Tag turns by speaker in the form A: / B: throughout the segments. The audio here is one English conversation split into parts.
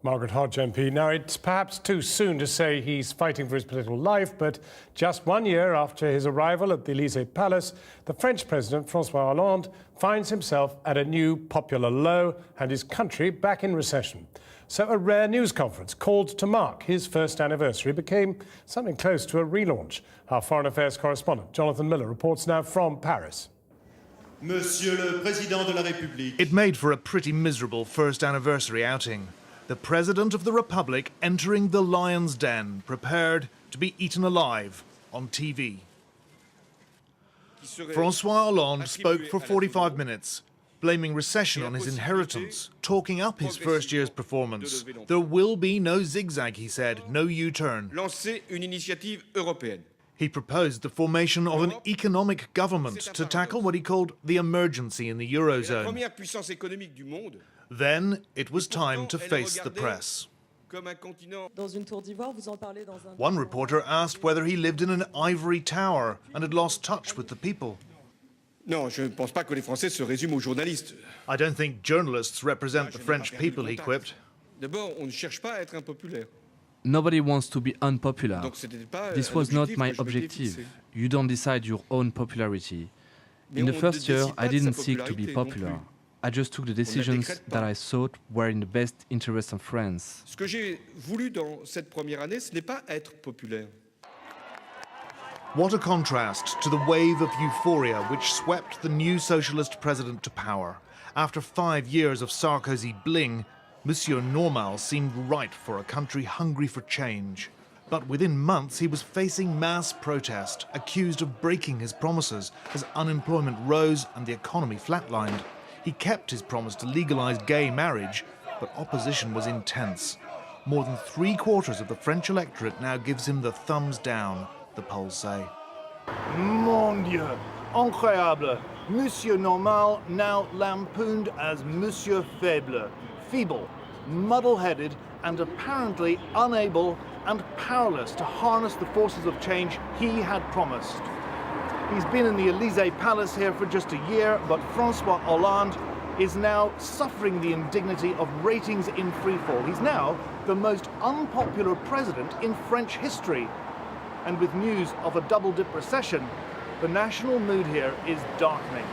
A: Margaret Hodge MP. Now, it's perhaps too soon to say he's fighting for his political life, but just 1 year after his arrival at the Élysée Palace, the French President, François Hollande, finds himself at a new popular low and his country back in recession. So a rare news conference called to mark his first anniversary became something close to a relaunch. Our Foreign Affairs correspondent, Jonathan Miller, reports now from Paris.
B: Monsieur le Président de la République.
C: It made for a pretty miserable first anniversary outing. The President of the Republic entering the lion's den, prepared to be eaten alive on TV. François Hollande spoke for 45 minutes, blaming recession on his inheritance, talking up his first year's performance. There will be no zigzag, he said, no U-turn.
B: Lancer une initiative européenne.
C: He proposed the formation of an economic government to tackle what he called the emergency in the Eurozone. Then it was time to face the press. One reporter asked whether he lived in an ivory tower and had lost touch with the people.
B: Non, je ne pense pas que les Français se résument aux journalistes.
C: I don't think journalists represent the French people, he quipped.
B: D'abord, on ne cherche pas à être impopulaire.
D: Nobody wants to be unpopular. This was not my objective. You don't decide your own popularity. In the first year, I didn't seek to be popular. I just took the decisions that I thought were in the best interest of France.
B: Ce que j'ai voulu dans cette première année, ce n'est pas être populaire.
C: What a contrast to the wave of euphoria which swept the new socialist president to power. After 5 years of Sarkozy bling, Monsieur Normal seemed right for a country hungry for change. But within months, he was facing mass protest, accused of breaking his promises as unemployment rose and the economy flatlined. He kept his promise to legalise gay marriage, but opposition was intense. More than 3/4 of the French electorate now gives him the thumbs down, the polls say. Mon Dieu, incroyable. Monsieur Normal now lampooned as Monsieur Faible, feeble, muddle-headed and apparently unable and powerless to harness the forces of change he had promised. He's been in the Élysée Palace here for just a year, but François Hollande is now suffering the indignity of ratings in freefall. He's now the most unpopular president in French history. And with news of a double-dip recession, the national mood here is darkening.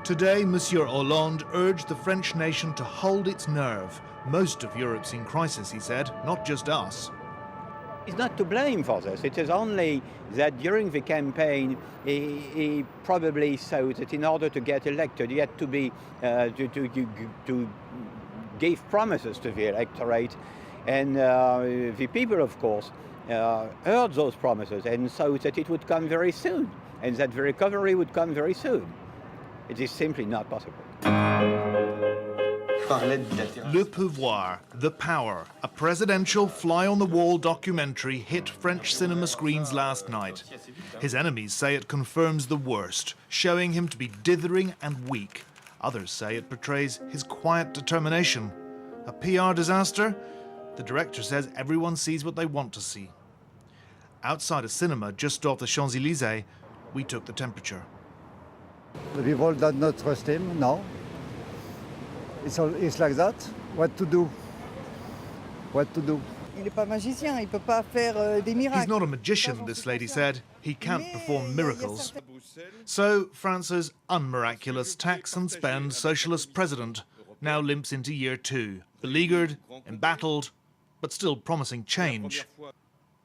C: Today, Monsieur Hollande urged the French nation to hold its nerve. Most of Europe's in crisis, he said, not just us.
E: He's not to blame for this. It is only that during the campaign, he probably thought that in order to get elected, he had to be to give promises to the electorate, and the people, of course, heard those promises and thought that it would come very soon, and that the recovery would come very soon. It is simply not possible.
C: Le Pouvoir, The Power, a presidential fly-on-the-wall documentary hit French cinema screens last night. His enemies say it confirms the worst, showing him to be dithering and weak. Others say it portrays his quiet determination. A PR disaster? The director says everyone sees what they want to see. Outside a cinema just off the Champs-Élysées, we took the temperature.
F: The people do not trust him now. It's like that. What to do? What to do?
G: Il n'est pas magicien, il peut pas faire des miracles.
C: He's not a magician, this lady said. He can't perform miracles. So France's unmiraculous tax and spend socialist president now limps into year 2, beleaguered, embattled, but still promising change.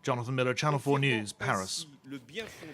C: Jonathan Miller, Channel 4 News, Paris.